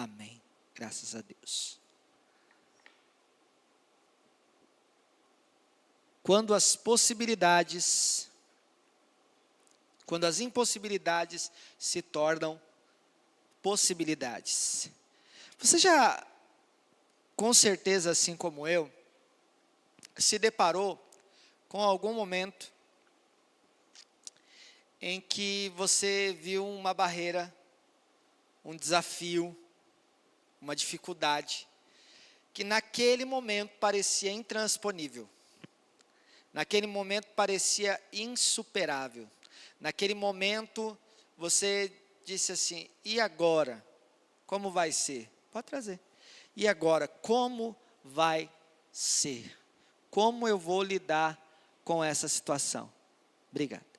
Amém. Graças a Deus. Quando as impossibilidades se tornam possibilidades. Você já, com certeza, assim como eu, se deparou com algum momento em que você viu uma barreira, um desafio, uma dificuldade, que naquele momento parecia intransponível, naquele momento parecia insuperável, naquele momento você disse assim, e agora? Como vai ser? Pode trazer. E agora, como vai ser? Como eu vou lidar com essa situação? Obrigado.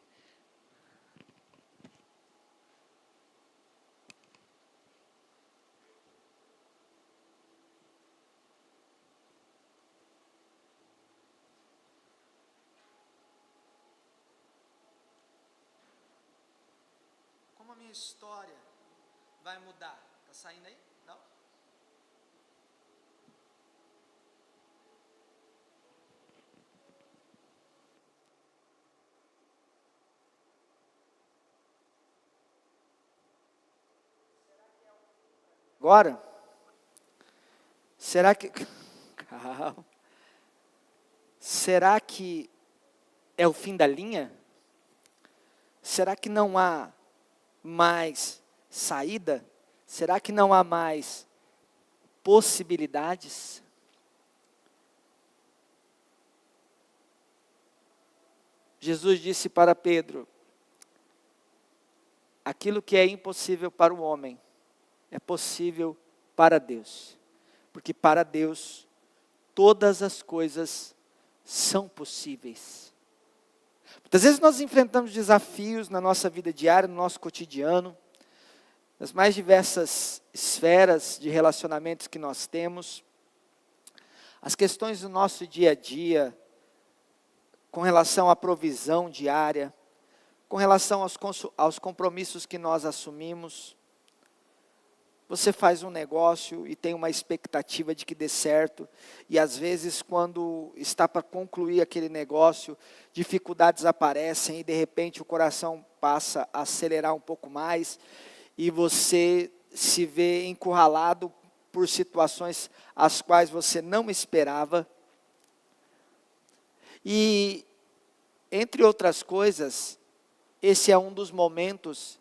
Como a minha história vai mudar? Está saindo aí? Não? Agora? Será que... Calma. Será que é o fim da linha? Será que não há mais saída? Será que não há mais possibilidades? Jesus disse para Pedro, aquilo que é impossível para o homem, é possível para Deus. Porque para Deus, todas as coisas são possíveis. Muitas vezes nós enfrentamos desafios na nossa vida diária, no nosso cotidiano, nas mais diversas esferas de relacionamentos que nós temos, as questões do nosso dia a dia, com relação à provisão diária, com relação aos compromissos que nós assumimos. Você faz um negócio e tem uma expectativa de que dê certo, e às vezes quando está para concluir aquele negócio, dificuldades aparecem e de repente o coração passa a acelerar um pouco mais, e você se vê encurralado por situações as quais você não esperava. E, entre outras coisas, esse é um dos momentos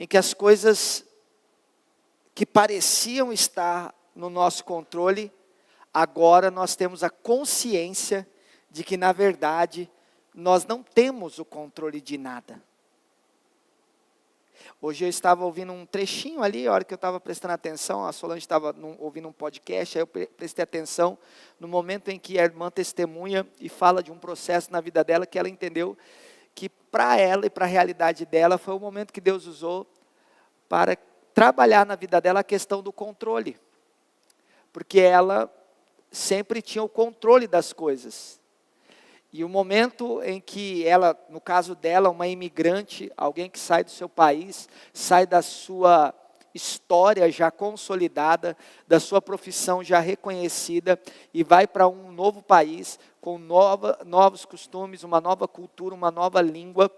em que as coisas que pareciam estar no nosso controle, agora nós temos a consciência de que, na verdade, nós não temos o controle de nada. Hoje eu estava ouvindo um trechinho ali, a hora que eu estava prestando atenção, a Solange estava ouvindo um podcast, aí eu prestei atenção no momento em que a irmã testemunha e fala de um processo na vida dela, que ela entendeu que para ela e para a realidade dela, foi o momento que Deus usou para trabalhar na vida dela a questão do controle. Porque ela sempre tinha o controle das coisas. E o momento em que ela, no caso dela, uma imigrante, alguém que sai do seu país, sai da sua história já consolidada, da sua profissão já reconhecida, e vai para um novo país, com novos costumes, uma nova cultura, uma nova língua,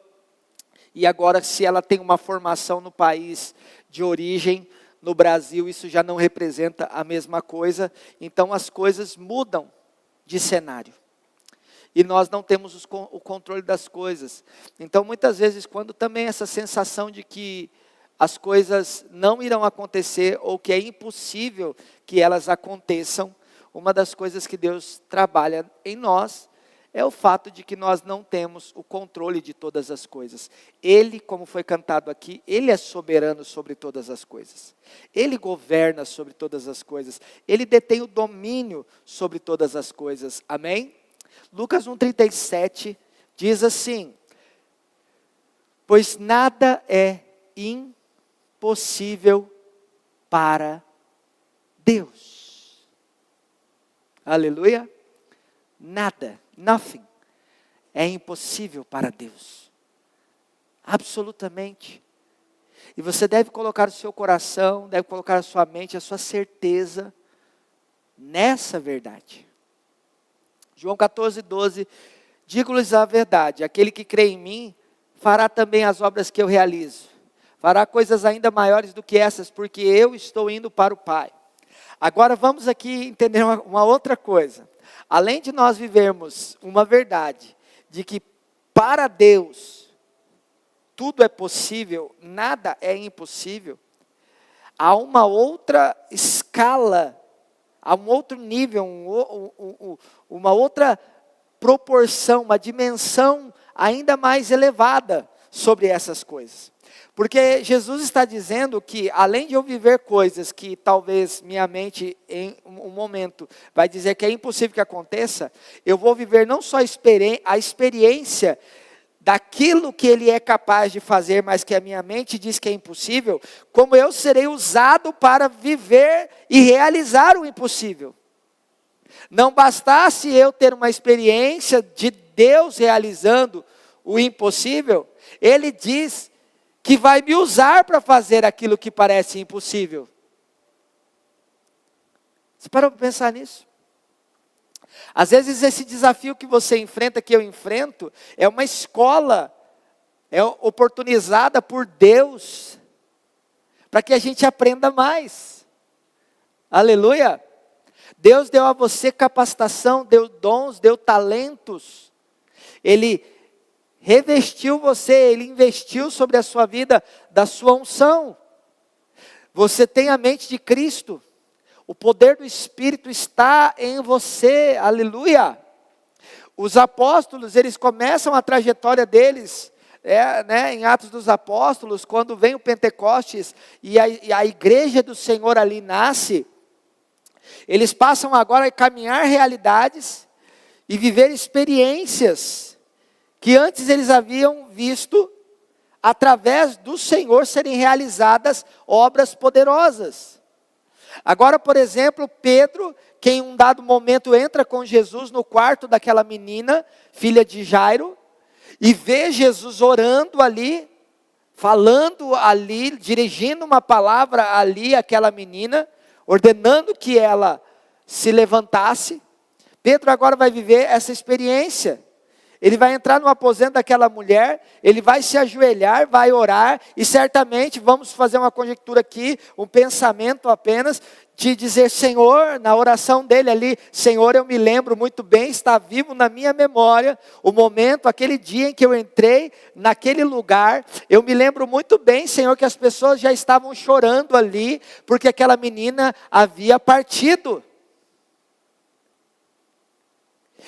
e agora se ela tem uma formação no país de origem, no Brasil, isso já não representa a mesma coisa, então as coisas mudam de cenário. E nós não temos o controle das coisas. Então, muitas vezes, quando também essa sensação de que as coisas não irão acontecer, ou que é impossível que elas aconteçam, uma das coisas que Deus trabalha em nós, é o fato de que nós não temos o controle de todas as coisas. Ele, como foi cantado aqui, Ele é soberano sobre todas as coisas. Ele governa sobre todas as coisas. Ele detém o domínio sobre todas as coisas. Amém? Lucas 1,37 diz assim, pois nada é impossível para Deus. Aleluia. Nada, nothing, é impossível para Deus. Absolutamente. E você deve colocar o seu coração, deve colocar a sua mente, a sua certeza nessa verdade. João 14:12, digo-lhes a verdade, aquele que crê em mim, fará também as obras que eu realizo. Fará coisas ainda maiores do que essas, porque eu estou indo para o Pai. Agora vamos aqui entender uma outra coisa. Além de nós vivermos uma verdade, de que para Deus tudo é possível, nada é impossível, há uma outra escala, há um outro nível, uma outra proporção, uma dimensão ainda mais elevada sobre essas coisas. Porque Jesus está dizendo que, além de eu viver coisas que talvez minha mente, em um momento, vai dizer que é impossível que aconteça, eu vou viver não só a experiência daquilo que Ele é capaz de fazer, mas que a minha mente diz que é impossível, como eu serei usado para viver e realizar o impossível. Não bastasse eu ter uma experiência de Deus realizando o impossível, Ele diz que vai me usar para fazer aquilo que parece impossível. Você parou para pensar nisso? Às vezes esse desafio que você enfrenta, que eu enfrento, é uma escola, é oportunizada por Deus, para que a gente aprenda mais. Aleluia! Deus deu a você capacitação, deu dons, deu talentos. Ele revestiu você, Ele investiu sobre a sua vida da sua unção. Você tem a mente de Cristo. O poder do Espírito está em você, aleluia. Os apóstolos, eles começam a trajetória deles, em Atos dos Apóstolos, quando vem o Pentecostes e a igreja do Senhor ali nasce, eles passam agora a caminhar realidades e viver experiências que antes eles haviam visto através do Senhor serem realizadas obras poderosas. Agora, por exemplo, Pedro, que em um dado momento entra com Jesus no quarto daquela menina, filha de Jairo, e vê Jesus orando ali, falando ali, dirigindo uma palavra ali àquela menina, ordenando que ela se levantasse. Pedro agora vai viver essa experiência. Ele vai entrar no aposento daquela mulher, ele vai se ajoelhar, vai orar, e certamente, vamos fazer uma conjectura aqui, um pensamento apenas, de dizer, Senhor, na oração dele ali, Senhor, eu me lembro muito bem, está vivo na minha memória, o momento, aquele dia em que eu entrei naquele lugar, eu me lembro muito bem, Senhor, que as pessoas já estavam chorando ali, porque aquela menina havia partido.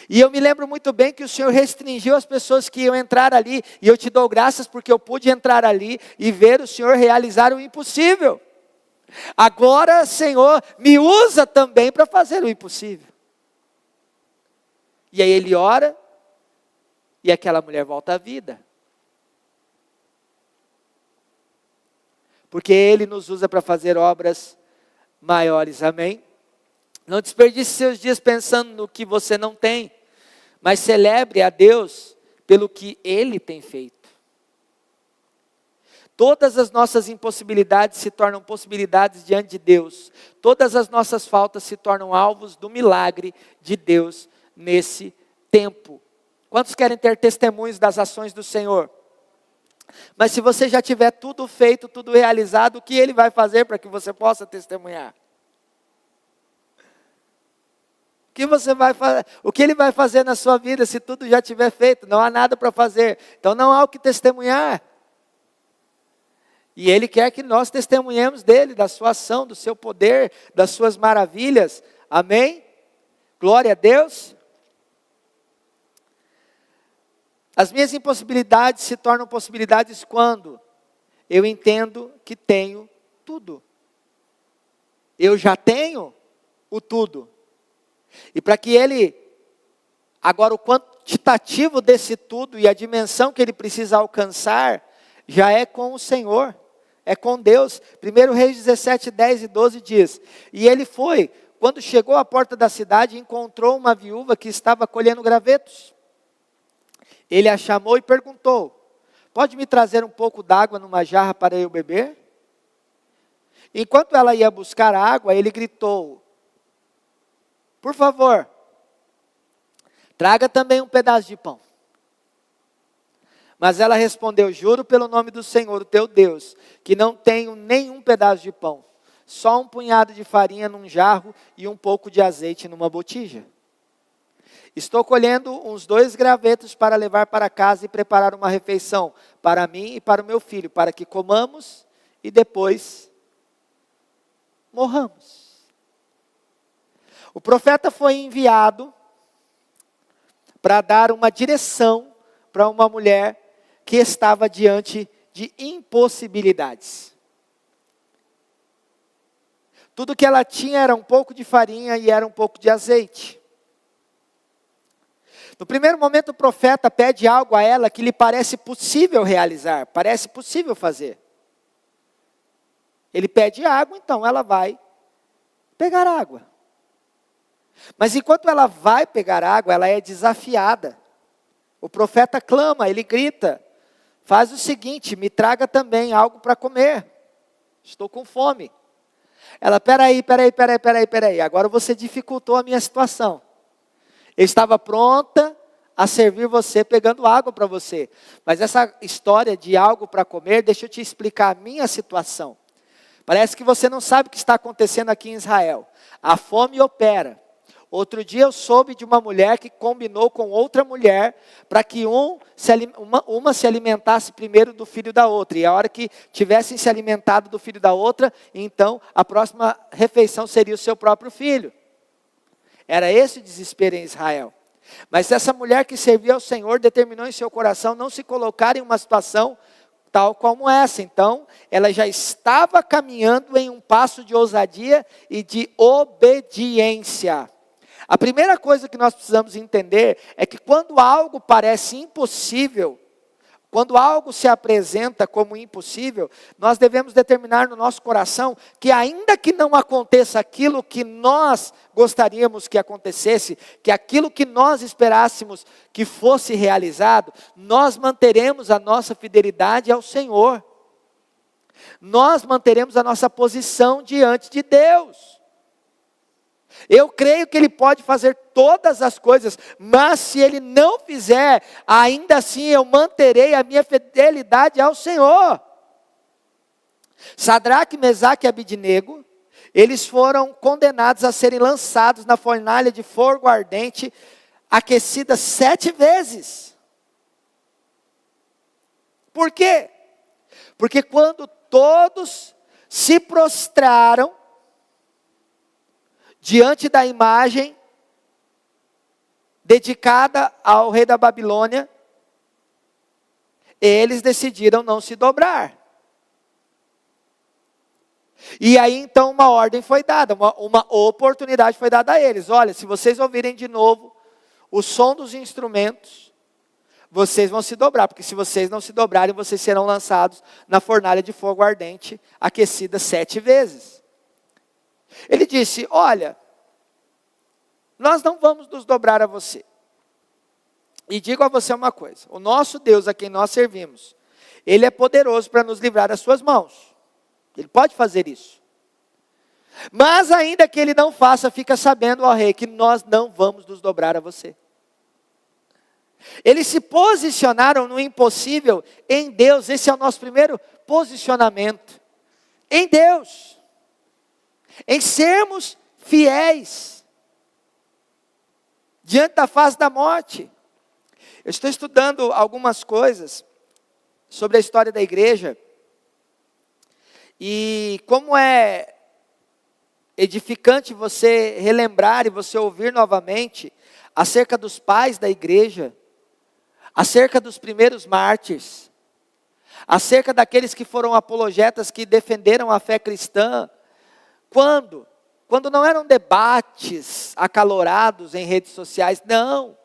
E eu me lembro muito bem que o Senhor restringiu as pessoas que iam entrar ali, e eu te dou graças porque eu pude entrar ali e ver o Senhor realizar o impossível. Agora, Senhor, me usa também para fazer o impossível. E aí ele ora, e aquela mulher volta à vida. Porque Ele nos usa para fazer obras maiores, amém? Não desperdice seus dias pensando no que você não tem, mas celebre a Deus pelo que Ele tem feito. Todas as nossas impossibilidades se tornam possibilidades diante de Deus. Todas as nossas faltas se tornam alvos do milagre de Deus nesse tempo. Quantos querem ter testemunhos das ações do Senhor? Mas se você já tiver tudo feito, tudo realizado, o que Ele vai fazer para que você possa testemunhar? O que Ele vai fazer na sua vida se tudo já tiver feito? Não há nada para fazer. Então não há o que testemunhar. E Ele quer que nós testemunhemos dEle, da sua ação, do seu poder, das suas maravilhas. Amém? Glória a Deus. As minhas impossibilidades se tornam possibilidades quando eu entendo que tenho tudo. Eu já tenho o tudo. E para que Ele, agora o quantitativo desse tudo e a dimensão que Ele precisa alcançar, já é com o Senhor, é com Deus. 1 Reis 17, 10 e 12 diz, e ele foi, quando chegou à porta da cidade, encontrou uma viúva que estava colhendo gravetos. Ele a chamou e perguntou, pode me trazer um pouco d'água numa jarra para eu beber? Enquanto ela ia buscar água, ele gritou: por favor, traga também um pedaço de pão. Mas ela respondeu: juro pelo nome do Senhor, o teu Deus, que não tenho nenhum pedaço de pão, só um punhado de farinha num jarro e um pouco de azeite numa botija. Estou colhendo uns 2 gravetos para levar para casa e preparar uma refeição para mim e para o meu filho, para que comamos e depois morramos. O profeta foi enviado para dar uma direção para uma mulher que estava diante de impossibilidades. Tudo que ela tinha era um pouco de farinha e era um pouco de azeite. No primeiro momento o profeta pede algo a ela que lhe parece possível realizar, parece possível fazer. Ele pede água, então ela vai pegar água. Mas enquanto ela vai pegar água, ela é desafiada. O profeta clama, ele grita: faz o seguinte, me traga também algo para comer. Estou com fome. Ela: peraí, agora você dificultou a minha situação. Eu estava pronta a servir você, pegando água para você. Mas essa história de algo para comer, deixa eu te explicar a minha situação. Parece que você não sabe o que está acontecendo aqui em Israel. A fome opera. Outro dia eu soube de uma mulher que combinou com outra mulher para que uma se alimentasse primeiro do filho da outra. E a hora que tivessem se alimentado do filho da outra, então a próxima refeição seria o seu próprio filho. Era esse o desespero em Israel. Mas essa mulher que servia ao Senhor determinou em seu coração não se colocar em uma situação tal como essa. Então, ela já estava caminhando em um passo de ousadia e de obediência. A primeira coisa que nós precisamos entender é que quando algo parece impossível, quando algo se apresenta como impossível, nós devemos determinar no nosso coração que ainda que não aconteça aquilo que nós gostaríamos que acontecesse, que aquilo que nós esperássemos que fosse realizado, nós manteremos a nossa fidelidade ao Senhor. Nós manteremos a nossa posição diante de Deus. Eu creio que Ele pode fazer todas as coisas, mas se Ele não fizer, ainda assim eu manterei a minha fidelidade ao Senhor. Sadraque, Mesaque e Abidnego, eles foram condenados a serem lançados na fornalha de fogo ardente, aquecida 7 vezes. Por quê? Porque quando todos se prostraram diante da imagem dedicada ao rei da Babilônia, eles decidiram não se dobrar. E aí então uma ordem foi dada, uma oportunidade foi dada a eles. Olha, se vocês ouvirem de novo o som dos instrumentos, vocês vão se dobrar, porque se vocês não se dobrarem, vocês serão lançados na fornalha de fogo ardente, aquecida 7 vezes. Ele disse: olha, nós não vamos nos dobrar a você. E digo a você uma coisa: o nosso Deus a quem nós servimos, Ele é poderoso para nos livrar das suas mãos. Ele pode fazer isso. Mas ainda que Ele não faça, fica sabendo, ó rei, que nós não vamos nos dobrar a você. Eles se posicionaram no impossível em Deus. Esse é o nosso primeiro posicionamento. Em Deus. Em sermos fiéis diante da face da morte. Eu estou estudando algumas coisas sobre a história da igreja. E como é edificante você relembrar e você ouvir novamente acerca dos pais da igreja, acerca dos primeiros mártires, acerca daqueles que foram apologetas, que defenderam a fé cristã. Quando? Quando não eram debates acalorados em redes sociais, não.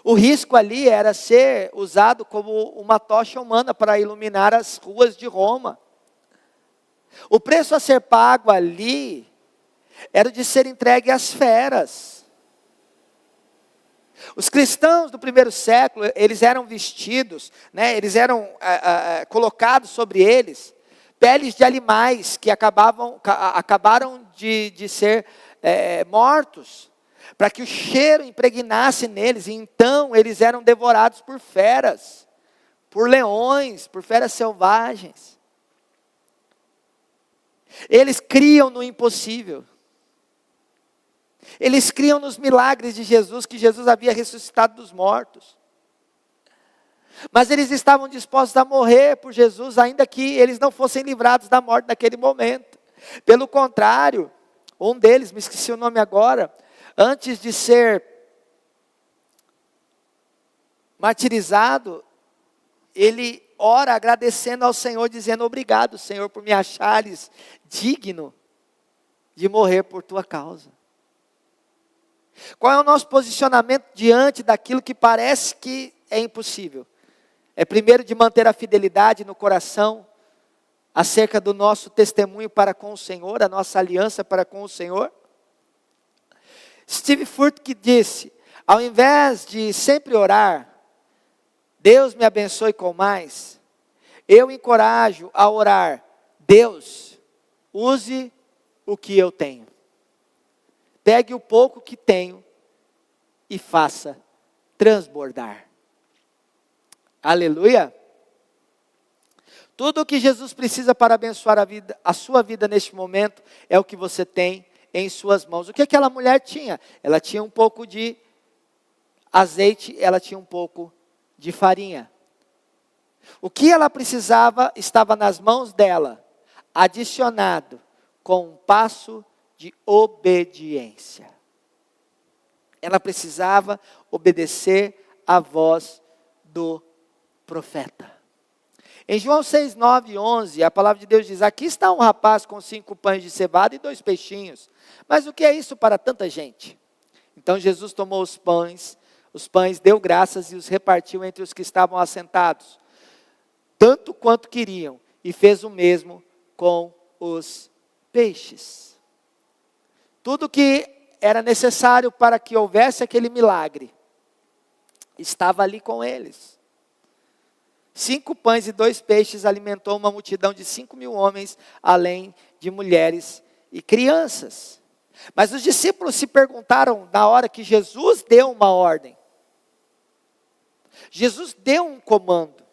O risco ali era ser usado como uma tocha humana para iluminar as ruas de Roma. O preço a ser pago ali era de ser entregue às feras. Os cristãos do primeiro século, eles eram vestidos, né, eles eram colocados sobre eles peles de animais que acabaram de ser mortos, para que o cheiro impregnasse neles, e então eles eram devorados por feras, por leões, por feras selvagens. Eles criam no impossível. Eles criam nos milagres de Jesus, que Jesus havia ressuscitado dos mortos. Mas eles estavam dispostos a morrer por Jesus, ainda que eles não fossem livrados da morte naquele momento. Pelo contrário, um deles, me esqueci o nome agora, antes de ser martirizado, ele ora agradecendo ao Senhor, dizendo: obrigado, Senhor, por me achares digno de morrer por tua causa. Qual é o nosso posicionamento diante daquilo que parece que é impossível? É primeiro de manter a fidelidade no coração, acerca do nosso testemunho para com o Senhor, a nossa aliança para com o Senhor. Steve Furtick disse: ao invés de sempre orar, Deus me abençoe com mais, eu encorajo a orar: Deus, use o que eu tenho. Pegue o pouco que tenho e faça transbordar. Aleluia. Tudo o que Jesus precisa para abençoar a sua vida neste momento, é o que você tem em suas mãos. O que aquela mulher tinha? Ela tinha um pouco de azeite, ela tinha um pouco de farinha. O que ela precisava estava nas mãos dela, adicionado com um passo de obediência. Ela precisava obedecer à voz do profeta. Em João 6, 9 e 11, a palavra de Deus diz: aqui está um rapaz com 5 pães de cevada e 2 peixinhos. Mas o que é isso para tanta gente? Então Jesus tomou os pães, deu graças e os repartiu entre os que estavam assentados, tanto quanto queriam, e fez o mesmo com os peixes. Tudo que era necessário para que houvesse aquele milagre estava ali com eles. 5 pães e 2 peixes alimentou uma multidão de 5.000 homens, além de mulheres e crianças. Mas os discípulos se perguntaram na hora que Jesus deu uma ordem. Jesus deu um comando.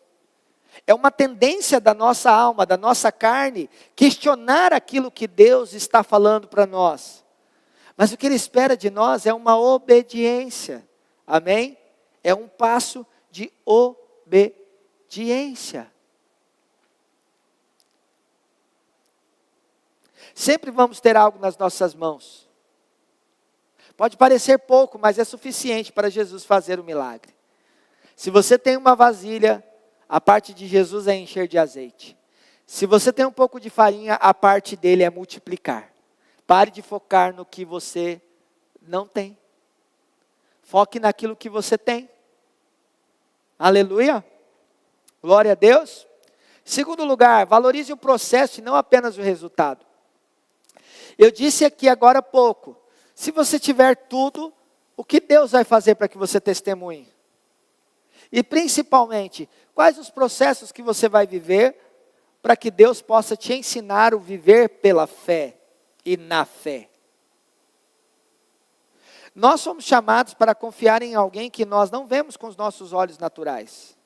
É uma tendência da nossa alma, da nossa carne, questionar aquilo que Deus está falando para nós. Mas o que Ele espera de nós é uma obediência. Amém? É um passo de obediência. Sempre vamos ter algo nas nossas mãos. Pode parecer pouco, mas é suficiente para Jesus fazer o milagre. Se você tem uma vasilha, a parte de Jesus é encher de azeite. Se você tem um pouco de farinha, a parte dele é multiplicar. Pare de focar no que você não tem. Foque naquilo que você tem. Aleluia. Glória a Deus. Segundo lugar, valorize o processo e não apenas o resultado. Eu disse aqui agora há pouco, se você tiver tudo, o que Deus vai fazer para que você testemunhe? E principalmente, quais os processos que você vai viver para que Deus possa te ensinar o viver pela fé e na fé? Nós somos chamados para confiar em alguém que nós não vemos com os nossos olhos naturais.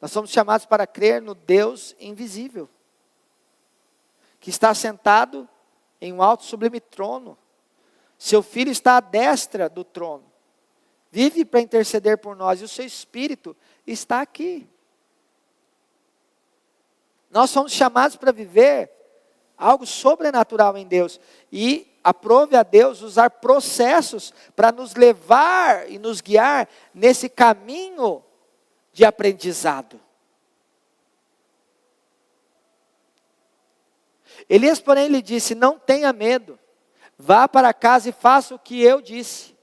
Nós somos chamados para crer no Deus invisível, que está sentado em um alto sublime trono. Seu Filho está à destra do trono. Vive para interceder por nós, e o seu Espírito está aqui. Nós somos chamados para viver algo sobrenatural em Deus. E aprove a Deus usar processos para nos levar e nos guiar nesse caminho de aprendizado. Elias, porém, lhe disse: não tenha medo, vá para casa e faça o que eu disse.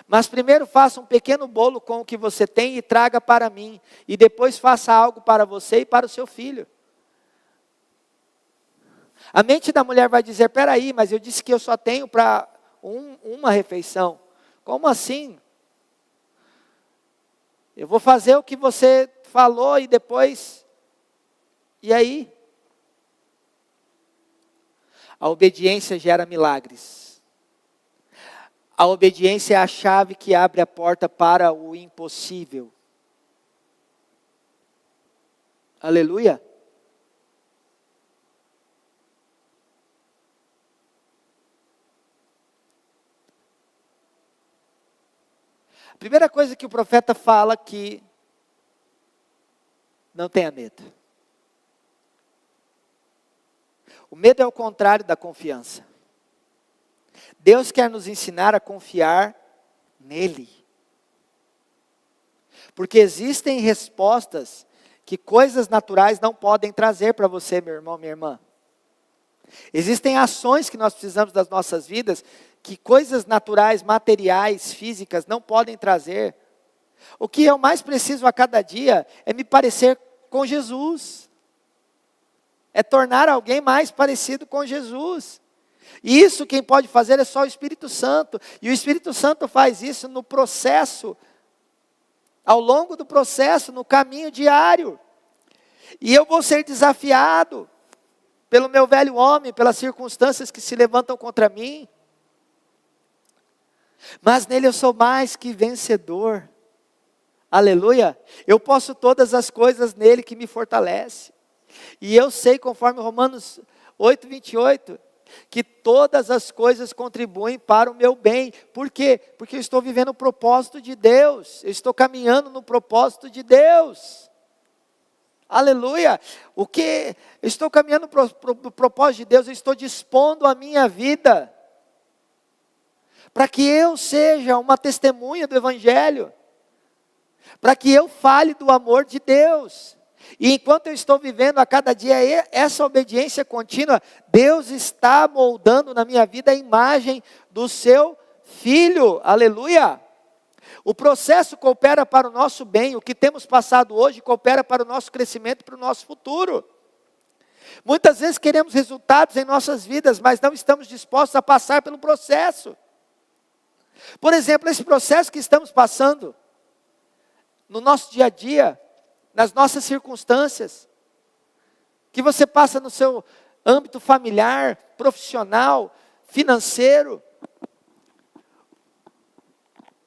Mas primeiro faça um pequeno bolo com o que você tem e traga para mim. E depois faça algo para você e para o seu filho. A mente da mulher vai dizer: peraí, mas eu disse que eu só tenho para uma refeição. Como assim? Eu vou fazer o que você falou e depois... E aí? A obediência gera milagres. A obediência é a chave que abre a porta para o impossível. Aleluia. A primeira coisa que o profeta fala aqui, não tenha medo. O medo é o contrário da confiança. Deus quer nos ensinar a confiar nele. Porque existem respostas que coisas naturais não podem trazer para você, meu irmão, minha irmã. Existem ações que nós precisamos das nossas vidas que coisas naturais, materiais, físicas não podem trazer. O que eu mais preciso a cada dia é me parecer com Jesus. É tornar alguém mais parecido com Jesus. E isso quem pode fazer é só o Espírito Santo. E o Espírito Santo faz isso no processo, ao longo do processo, no caminho diário. E eu vou ser desafiado pelo meu velho homem, pelas circunstâncias que se levantam contra mim. Mas nele eu sou mais que vencedor. Aleluia. Eu posso todas as coisas nele que me fortalece. E eu sei, conforme Romanos 8:28, que todas as coisas contribuem para o meu bem. Por quê? Porque eu estou vivendo o propósito de Deus. Eu estou caminhando no propósito de Deus. Aleluia. O que? Eu estou caminhando no propósito de Deus. Eu estou dispondo a minha vida para que eu seja uma testemunha do Evangelho. Para que eu fale do amor de Deus. E enquanto eu estou vivendo a cada dia essa obediência contínua, Deus está moldando na minha vida a imagem do seu Filho. Aleluia. O processo coopera para o nosso bem. O que temos passado hoje coopera para o nosso crescimento e para o nosso futuro. Muitas vezes queremos resultados em nossas vidas, mas não estamos dispostos a passar pelo processo. Por exemplo, esse processo que estamos passando no nosso dia a dia, nas nossas circunstâncias, que você passa no seu âmbito familiar, profissional, financeiro,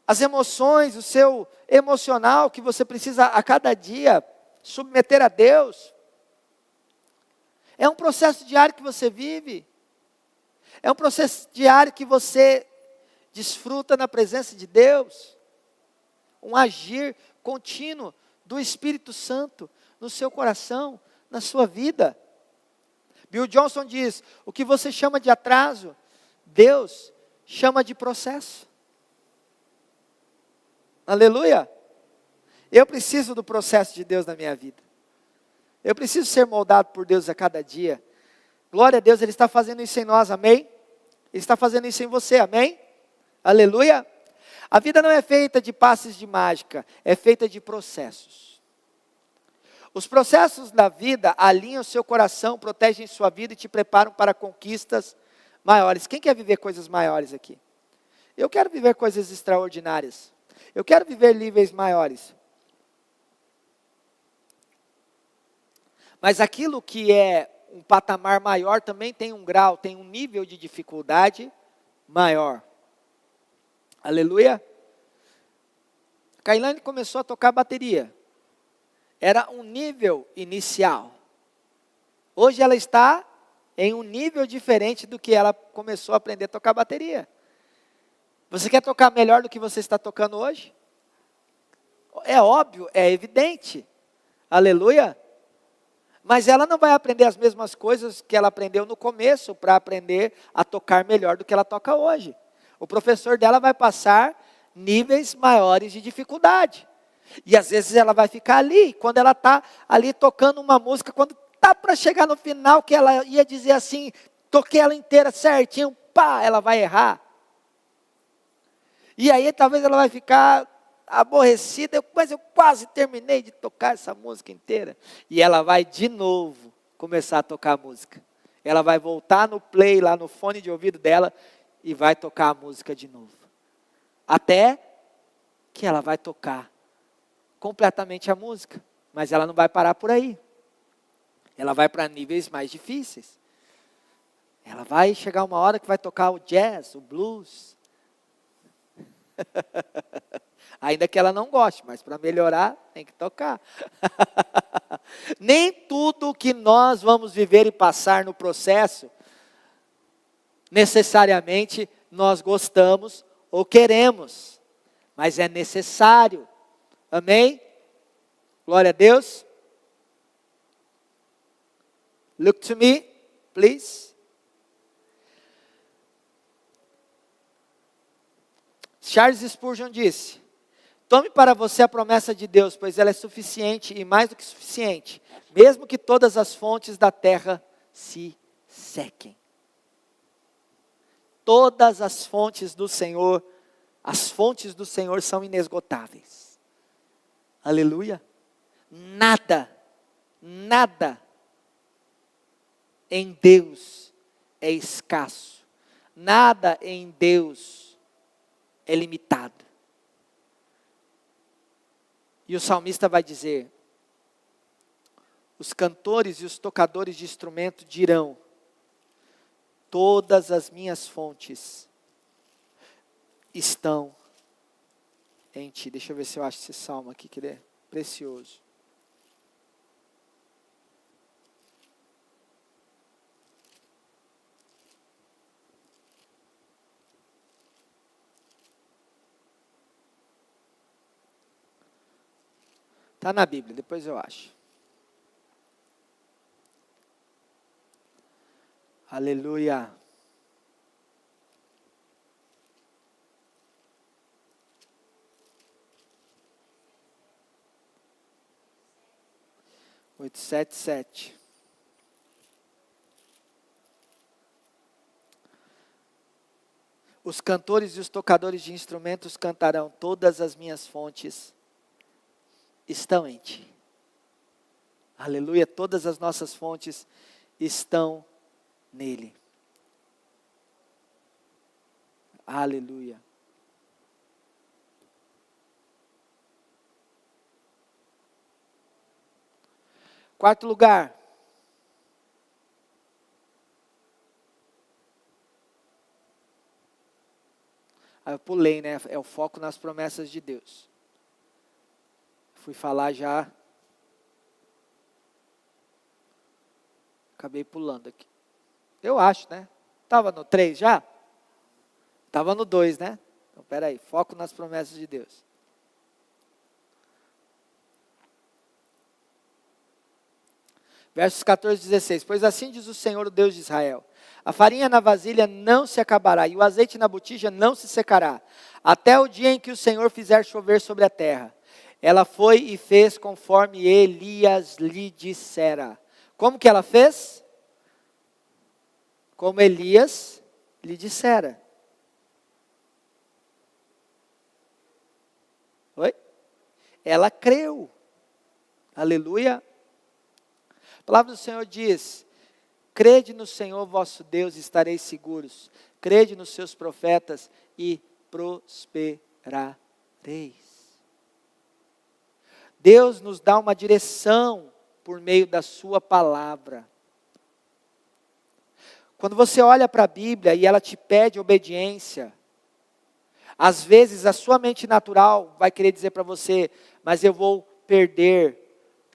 as emoções, o seu emocional que você precisa a cada dia submeter a Deus. É um processo diário que você vive. É um processo diário que você desfruta na presença de Deus. Um agir contínuo do Espírito Santo no seu coração, na sua vida. Bill Johnson diz, o que você chama de atraso, Deus chama de processo. Aleluia. Eu preciso do processo de Deus na minha vida. Eu preciso ser moldado por Deus a cada dia. Glória a Deus, Ele está fazendo isso em nós, amém? Ele está fazendo isso em você, amém? Aleluia. A vida não é feita de passes de mágica, é feita de processos. Os processos da vida alinham o seu coração, protegem sua vida e te preparam para conquistas maiores. Quem quer viver coisas maiores aqui? Eu quero viver coisas extraordinárias. Eu quero viver níveis maiores. Mas aquilo que é um patamar maior também tem um grau, tem um nível de dificuldade maior. Aleluia. Kailane começou a tocar bateria. Era um nível inicial. Hoje ela está em um nível diferente do que ela começou a aprender a tocar bateria. Você quer tocar melhor do que você está tocando hoje? É óbvio, é evidente. Aleluia. Mas ela não vai aprender as mesmas coisas que ela aprendeu no começo para aprender a tocar melhor do que ela toca hoje. O professor dela vai passar níveis maiores de dificuldade. E às vezes ela vai ficar ali, quando ela está ali tocando uma música, quando está para chegar no final, que ela ia dizer assim, toquei ela inteira certinho, pá, ela vai errar. E aí talvez ela vai ficar aborrecida, mas eu quase terminei de tocar essa música inteira. E ela vai de novo começar a tocar a música. Ela vai voltar no play, lá no fone de ouvido dela, e vai tocar a música de novo. até que ela vai tocar completamente a música. Mas ela não vai parar por aí. Ela vai para níveis mais difíceis. Ela vai chegar uma hora que vai tocar o jazz, o blues. Ainda que ela não goste, mas para melhorar tem que tocar. Nem tudo que nós vamos viver e passar no processo, necessariamente nós gostamos ou queremos. Mas é necessário. Amém? Glória a Deus. Look to me, please. Charles Spurgeon disse: tome para você a promessa de Deus, pois ela é suficiente e mais do que suficiente, mesmo que todas as fontes da terra se sequem. Todas as fontes do Senhor, as fontes do Senhor são inesgotáveis. Aleluia. Nada em Deus é escasso. Nada em Deus é limitado. E o salmista vai dizer: os cantores e os tocadores de instrumento dirão: todas as minhas fontes estão em ti. Deixa eu ver se eu acho esse salmo aqui, que ele é precioso. Está na Bíblia, depois eu acho. Aleluia. Oito, sete, sete. Os cantores e os tocadores de instrumentos cantarão: todas as minhas fontes estão em ti. Aleluia, todas as nossas fontes estão nele. Aleluia. Quarto lugar. Eu pulei, né? É o foco nas promessas de Deus. Fui falar já. Acabei pulando aqui. Eu acho, né? Estava no 3 já? Estava no 2, né? Então, peraí. Foco nas promessas de Deus. Versos 14 e 16. Pois assim diz o Senhor, o Deus de Israel: a farinha na vasilha não se acabará, e o azeite na botija não se secará, até o dia em que o Senhor fizer chover sobre a terra. Ela foi e fez conforme Elias lhe dissera. Como que ela fez? Como Elias lhe dissera. Oi? Ela creu. Aleluia. A palavra do Senhor diz: crede no Senhor vosso Deus e estareis seguros. Crede nos seus profetas e prosperareis. Deus nos dá uma direção por meio da sua palavra. Quando você olha para a Bíblia e ela te pede obediência, às vezes a sua mente natural vai querer dizer para você: mas eu vou perder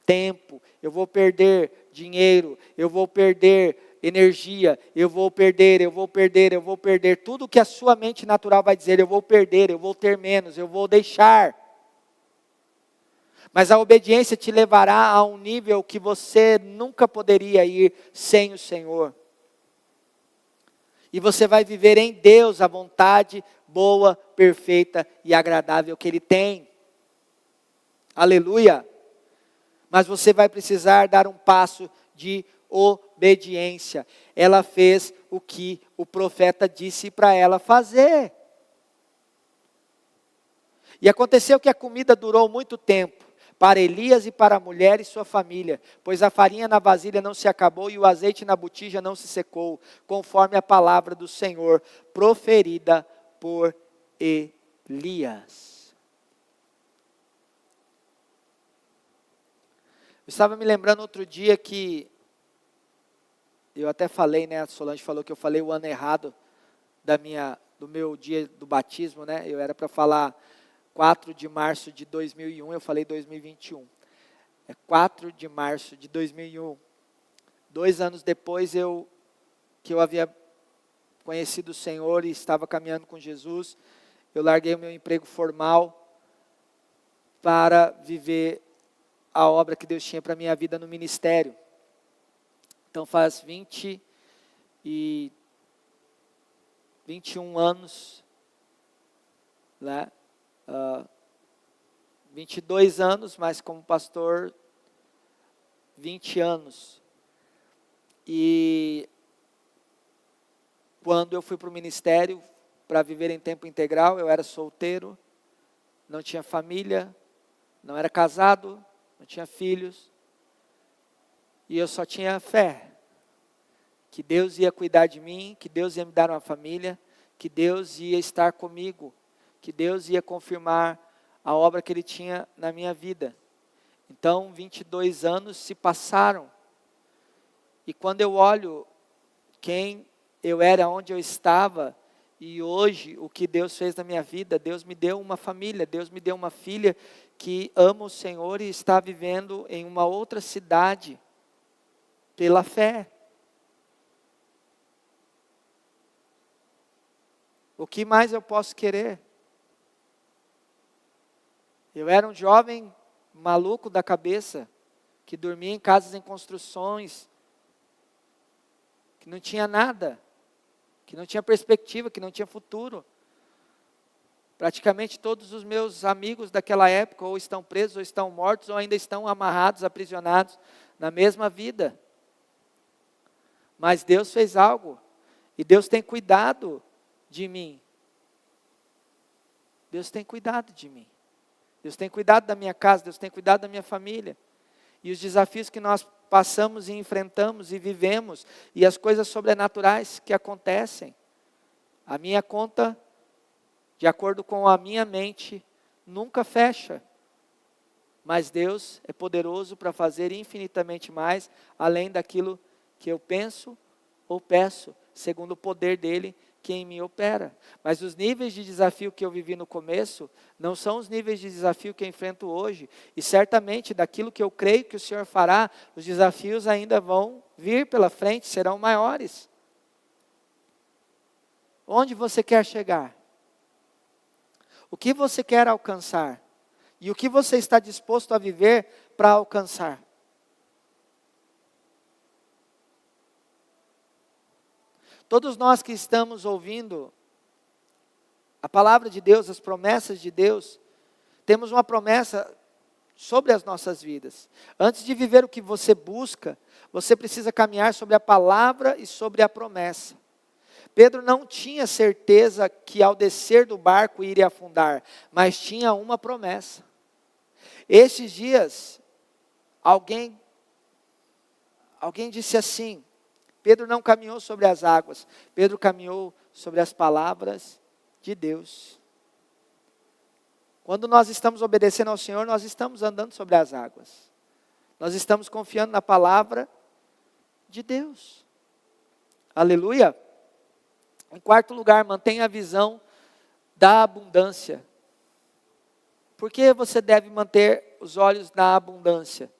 tempo, eu vou perder dinheiro, eu vou perder energia, eu vou perder. Tudo que a sua mente natural vai dizer: eu vou perder, eu vou ter menos, eu vou deixar. Mas a obediência te levará a um nível que você nunca poderia ir sem o Senhor. E você vai viver em Deus a vontade boa, perfeita e agradável que Ele tem. Aleluia. Mas você vai precisar dar um passo de obediência. Ela fez o que o profeta disse para ela fazer. E aconteceu que a comida durou muito tempo, para Elias e para a mulher e sua família, pois a farinha na vasilha não se acabou e o azeite na botija não se secou, conforme a palavra do Senhor, proferida por Elias. Eu estava me lembrando outro dia que, eu até falei, né, a Solange falou que eu falei o ano errado do meu dia do batismo, né, eu era para falar 4 de março de 2001, eu falei 2021. É 4 de março de 2001. 2 anos depois que eu havia conhecido o Senhor e estava caminhando com Jesus, eu larguei o meu emprego formal para viver a obra que Deus tinha para a minha vida no ministério. Então faz 21 anos, né? 22 anos, mas como pastor, 20 anos. E quando eu fui para o ministério, para viver em tempo integral, eu era solteiro, não tinha família, não era casado, não tinha filhos. E eu só tinha fé, que Deus ia cuidar de mim, que Deus ia me dar uma família, que Deus ia estar comigo, que Deus ia confirmar a obra que Ele tinha na minha vida. Então, 22 anos se passaram. E quando eu olho quem eu era, onde eu estava, e hoje o que Deus fez na minha vida, Deus me deu uma família, Deus me deu uma filha que ama o Senhor e está vivendo em uma outra cidade, pela fé. O que mais eu posso querer? Eu era um jovem maluco da cabeça, que dormia em casas em construções, que não tinha nada, que não tinha perspectiva, que não tinha futuro. Praticamente todos os meus amigos daquela época ou estão presos, ou estão mortos, ou ainda estão amarrados, aprisionados na mesma vida. Mas Deus fez algo, e Deus tem cuidado de mim. Deus tem cuidado de mim. Deus tem cuidado da minha casa, Deus tem cuidado da minha família. E os desafios que nós passamos e enfrentamos e vivemos, e as coisas sobrenaturais que acontecem, a minha conta, de acordo com a minha mente, nunca fecha. Mas Deus é poderoso para fazer infinitamente mais, além daquilo que eu penso ou peço, segundo o poder dEle que em mim opera. Mas os níveis de desafio que eu vivi no começo, não são os níveis de desafio que eu enfrento hoje. E certamente, daquilo que eu creio que o Senhor fará, os desafios ainda vão vir pela frente, serão maiores. Onde você quer chegar? O que você quer alcançar? E o que você está disposto a viver para alcançar? Todos nós que estamos ouvindo a palavra de Deus, as promessas de Deus, temos uma promessa sobre as nossas vidas. Antes de viver o que você busca, você precisa caminhar sobre a palavra e sobre a promessa. Pedro não tinha certeza que ao descer do barco iria afundar, mas tinha uma promessa. Esses dias, alguém disse assim: Pedro não caminhou sobre as águas, Pedro caminhou sobre as palavras de Deus. Quando nós estamos obedecendo ao Senhor, nós estamos andando sobre as águas. Nós estamos confiando na palavra de Deus. Aleluia. Em quarto lugar, mantenha a visão da abundância. Por que você deve manter os olhos na abundância?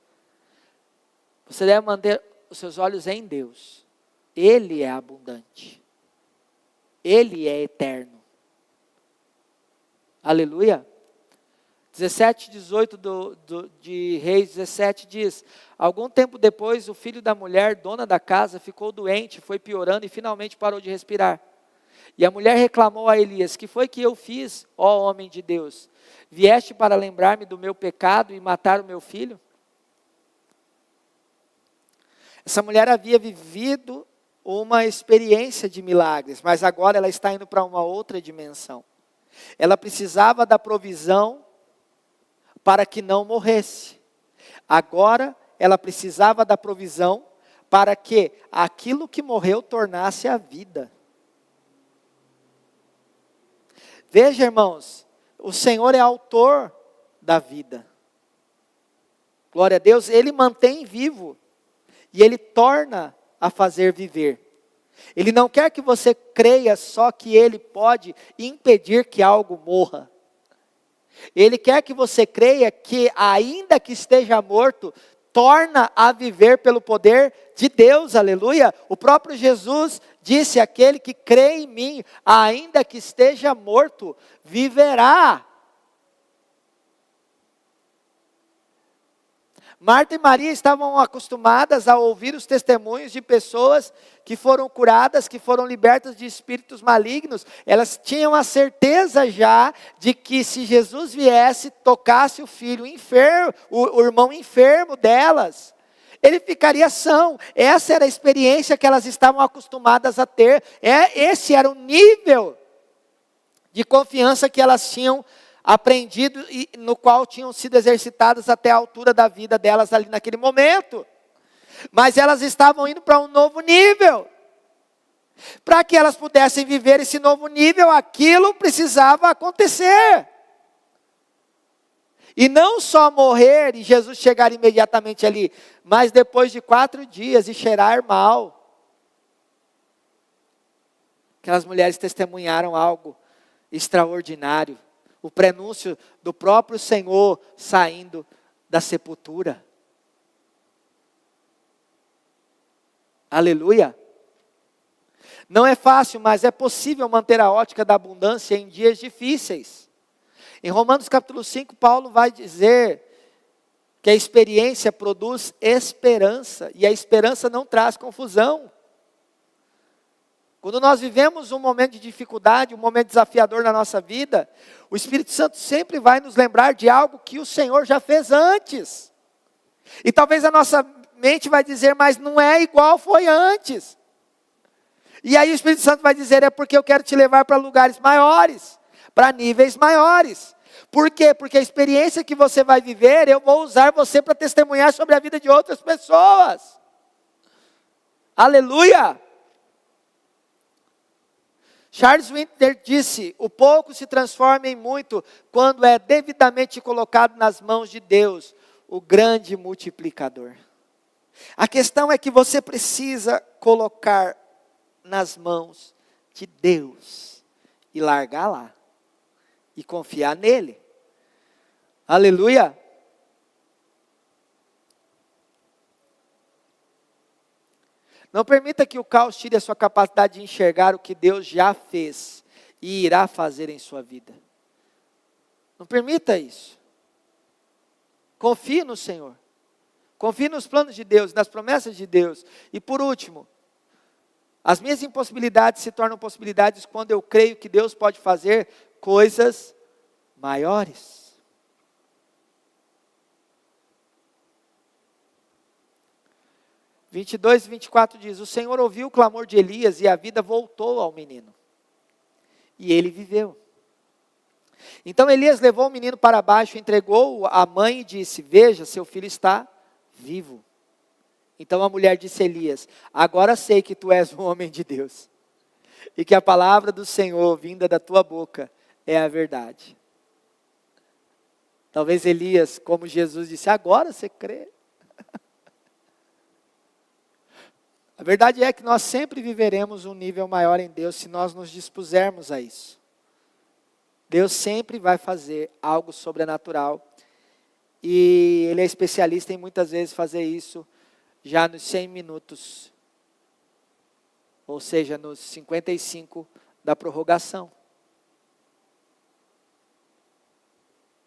Você deve manter os seus olhos em Deus. Ele é abundante. Ele é eterno. Aleluia. 17, 18 de Reis 17 diz: algum tempo depois, o filho da mulher, dona da casa, ficou doente, foi piorando e finalmente parou de respirar. E a mulher reclamou a Elias: que foi que eu fiz, ó homem de Deus? Vieste para lembrar-me do meu pecado e matar o meu filho? Essa mulher havia vivido uma experiência de milagres, mas agora ela está indo para uma outra dimensão. Ela precisava da provisão para que não morresse. Agora ela precisava da provisão para que aquilo que morreu tornasse a vida. Veja, irmãos, o Senhor é autor da vida. Glória a Deus, Ele mantém vivo e Ele torna a fazer viver. Ele não quer que você creia só que Ele pode impedir que algo morra. Ele quer que você creia que, ainda que esteja morto, torna a viver pelo poder de Deus, aleluia. O próprio Jesus disse: aquele que crê em mim, ainda que esteja morto, viverá. Marta e Maria estavam acostumadas a ouvir os testemunhos de pessoas que foram curadas, que foram libertas de espíritos malignos. Elas tinham a certeza já de que se Jesus viesse, tocasse o filho enfermo, o irmão enfermo delas, ele ficaria são. Essa era a experiência que elas estavam acostumadas a ter. Esse era o nível de confiança que elas tinham aprendido e no qual tinham sido exercitadas até a altura da vida delas ali naquele momento. Mas elas estavam indo para um novo nível. Para que elas pudessem viver esse novo nível, aquilo precisava acontecer. E não só morrer e Jesus chegar imediatamente ali, mas depois de 4 dias e cheirar mal. Aquelas mulheres testemunharam algo extraordinário. O prenúncio do próprio Senhor saindo da sepultura. Aleluia. Não é fácil, mas é possível manter a ótica da abundância em dias difíceis. Em Romanos capítulo 5, Paulo vai dizer que a experiência produz esperança, e a esperança não traz confusão. Quando nós vivemos um momento de dificuldade, um momento desafiador na nossa vida, o Espírito Santo sempre vai nos lembrar de algo que o Senhor já fez antes. E talvez a nossa mente vai dizer: mas não é igual foi antes. E aí o Espírito Santo vai dizer: é porque eu quero te levar para lugares maiores, para níveis maiores. Por quê? Porque a experiência que você vai viver, eu vou usar você para testemunhar sobre a vida de outras pessoas. Aleluia! Charles Winter disse: o pouco se transforma em muito quando é devidamente colocado nas mãos de Deus, o grande multiplicador. A questão é que você precisa colocar nas mãos de Deus e largar lá e confiar nele. Aleluia! Não permita que o caos tire a sua capacidade de enxergar o que Deus já fez e irá fazer em sua vida. Não permita isso. Confie no Senhor. Confie nos planos de Deus, nas promessas de Deus. E por último, as minhas impossibilidades se tornam possibilidades quando eu creio que Deus pode fazer coisas maiores. 22 e 24 diz: o Senhor ouviu o clamor de Elias e a vida voltou ao menino. E ele viveu. Então Elias levou o menino para baixo, entregou-o à mãe e disse: veja, seu filho está vivo. Então a mulher disse a Elias: agora sei que tu és um homem de Deus, e que a palavra do Senhor vinda da tua boca é a verdade. Talvez Elias, como Jesus disse: agora você crê. A verdade é que nós sempre viveremos um nível maior em Deus se nós nos dispusermos a isso. Deus sempre vai fazer algo sobrenatural. E Ele é especialista em muitas vezes fazer isso já nos 100 minutos. Ou seja, nos 55 da prorrogação.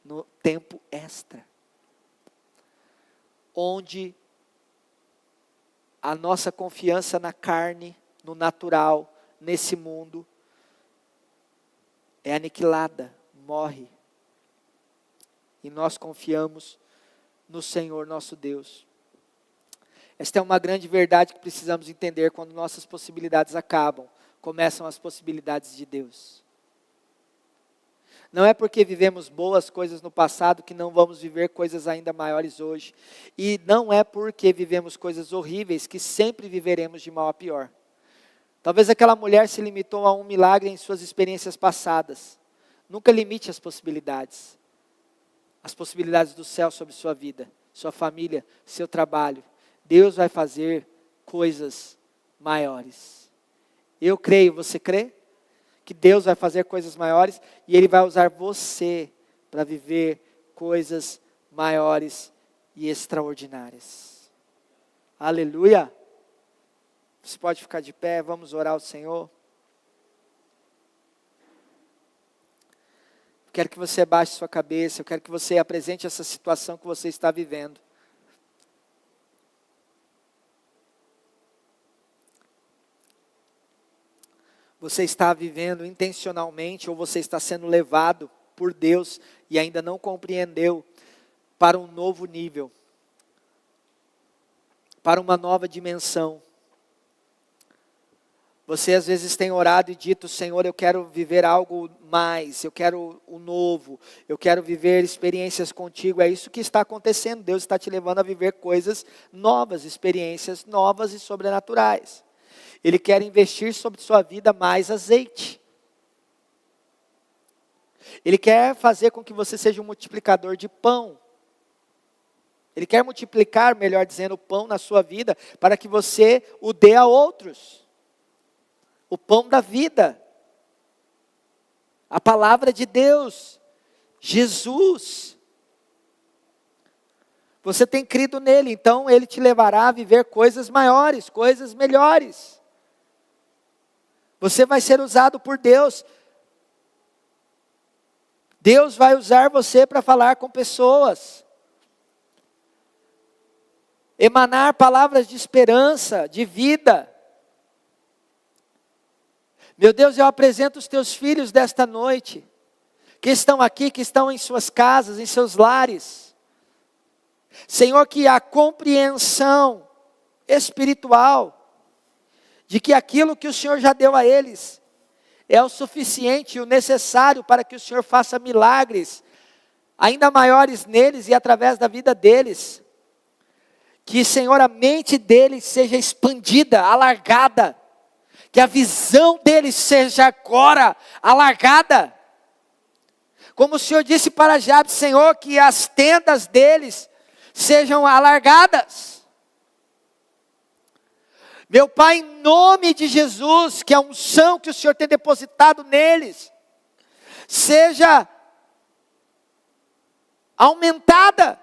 No tempo extra. Onde a nossa confiança na carne, no natural, nesse mundo, é aniquilada, morre. E nós confiamos no Senhor nosso Deus. Esta é uma grande verdade que precisamos entender. Quando nossas possibilidades acabam, começam as possibilidades de Deus. Não é porque vivemos boas coisas no passado que não vamos viver coisas ainda maiores hoje. E não é porque vivemos coisas horríveis que sempre viveremos de mal a pior. Talvez aquela mulher se limitou a um milagre em suas experiências passadas. Nunca limite as possibilidades. As possibilidades do céu sobre sua vida, sua família, seu trabalho. Deus vai fazer coisas maiores. Eu creio, você crê? Que Deus vai fazer coisas maiores e Ele vai usar você para viver coisas maiores e extraordinárias. Aleluia! Você pode ficar de pé, vamos orar ao Senhor. Quero que você abaixe sua cabeça, eu quero que você apresente essa situação que você está vivendo. Você está vivendo intencionalmente ou você está sendo levado por Deus e ainda não compreendeu para um novo nível, para uma nova dimensão. Você às vezes tem orado e dito: Senhor, eu quero viver algo mais, eu quero o novo, eu quero viver experiências contigo. É isso que está acontecendo, Deus está te levando a viver coisas novas, experiências novas e sobrenaturais. Ele quer investir sobre sua vida mais azeite. Ele quer fazer com que você seja um multiplicador de pão. Ele quer multiplicar, melhor dizendo, o pão na sua vida, para que você o dê a outros. O pão da vida, a palavra de Deus, Jesus. Você tem crido nele, então ele te levará a viver coisas maiores, coisas melhores. Você vai ser usado por Deus. Deus vai usar você para falar com pessoas. Emanar palavras de esperança, de vida. Meu Deus, eu apresento os teus filhos desta noite, que estão aqui, que estão em suas casas, em seus lares. Senhor, que a compreensão espiritual, de que aquilo que o Senhor já deu a eles, é o suficiente e o necessário para que o Senhor faça milagres, ainda maiores neles e através da vida deles. Que, Senhor, a mente deles seja expandida, alargada, que a visão deles seja agora alargada. Como o Senhor disse para Jabes, Senhor, que as tendas deles sejam alargadas. Meu Pai, em nome de Jesus, que a unção que o Senhor tem depositado neles, seja aumentada.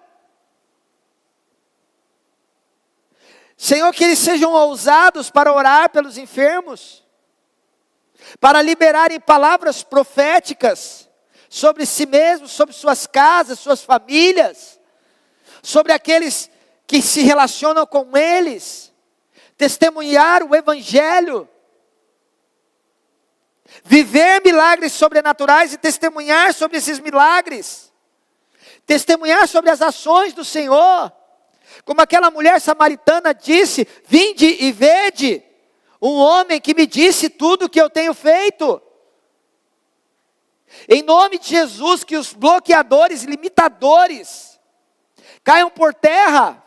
Senhor, que eles sejam ousados para orar pelos enfermos, para liberarem palavras proféticas sobre si mesmos, sobre suas casas, suas famílias, sobre aqueles que se relacionam com eles, testemunhar o Evangelho, viver milagres sobrenaturais e testemunhar sobre esses milagres, testemunhar sobre as ações do Senhor. Como aquela mulher samaritana disse: vinde e vede um homem que me disse tudo o que eu tenho feito. Em nome de Jesus, que os bloqueadores, limitadores, caiam por terra.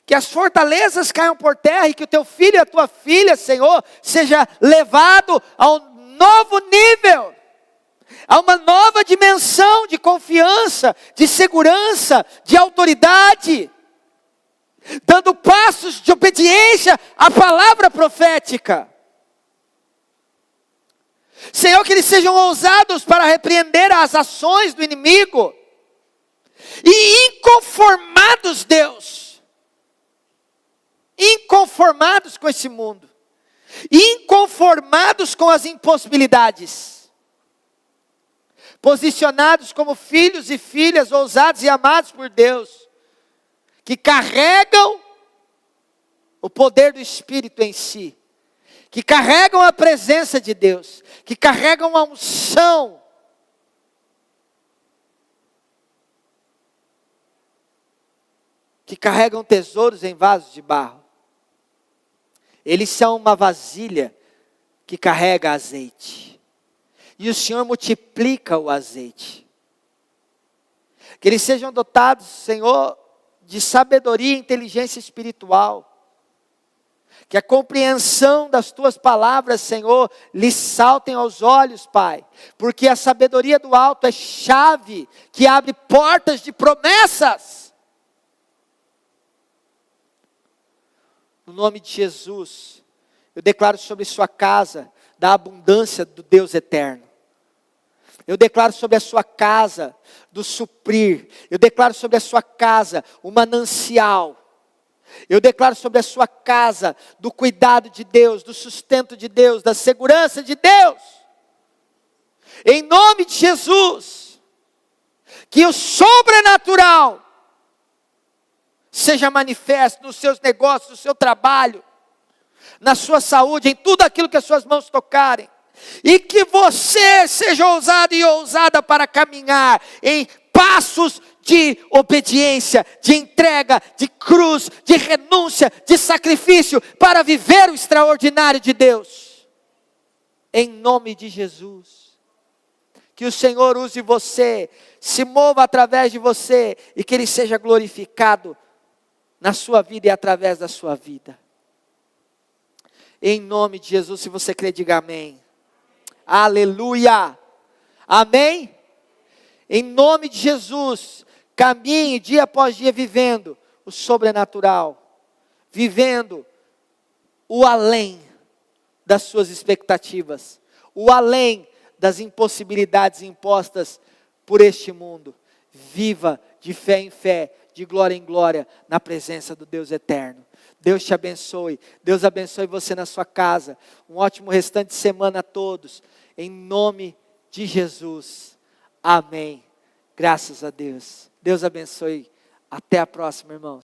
Que as fortalezas caiam por terra e que o teu filho e a tua filha, Senhor, seja levado a um novo nível. Há uma nova dimensão de confiança, de segurança, de autoridade, dando passos de obediência à palavra profética. Senhor, que eles sejam ousados para repreender as ações do inimigo, e inconformados, Deus, inconformados com esse mundo, inconformados com as impossibilidades, posicionados como filhos e filhas ousados e amados por Deus, que carregam o poder do Espírito em si, que carregam a presença de Deus, que carregam a unção, que carregam tesouros em vasos de barro. Eles são uma vasilha que carrega azeite. E o Senhor multiplica o azeite. Que eles sejam dotados, Senhor, de sabedoria e inteligência espiritual. Que a compreensão das tuas palavras, Senhor, lhes saltem aos olhos, Pai. Porque a sabedoria do alto é chave que abre portas de promessas. No nome de Jesus, eu declaro sobre sua casa da abundância do Deus eterno. Eu declaro sobre a sua casa do suprir. Eu declaro sobre a sua casa o manancial. Eu declaro sobre a sua casa do cuidado de Deus, do sustento de Deus, da segurança de Deus. Em nome de Jesus, que o sobrenatural seja manifesto nos seus negócios, no seu trabalho, na sua saúde, em tudo aquilo que as suas mãos tocarem. E que você seja ousado e ousada para caminhar em passos de obediência, de entrega, de cruz, de renúncia, de sacrifício, para viver o extraordinário de Deus. Em nome de Jesus. Que o Senhor use você, se mova através de você, e que Ele seja glorificado na sua vida e através da sua vida. Em nome de Jesus, se você crê, diga amém. Aleluia. Amém? Em nome de Jesus, caminhe dia após dia vivendo o sobrenatural, vivendo o além das suas expectativas, o além das impossibilidades impostas por este mundo. Viva de fé em fé, de glória em glória, na presença do Deus eterno. Deus te abençoe. Deus abençoe você na sua casa. Um ótimo restante de semana a todos. Em nome de Jesus. Amém. Graças a Deus. Deus abençoe. Até a próxima, irmãos.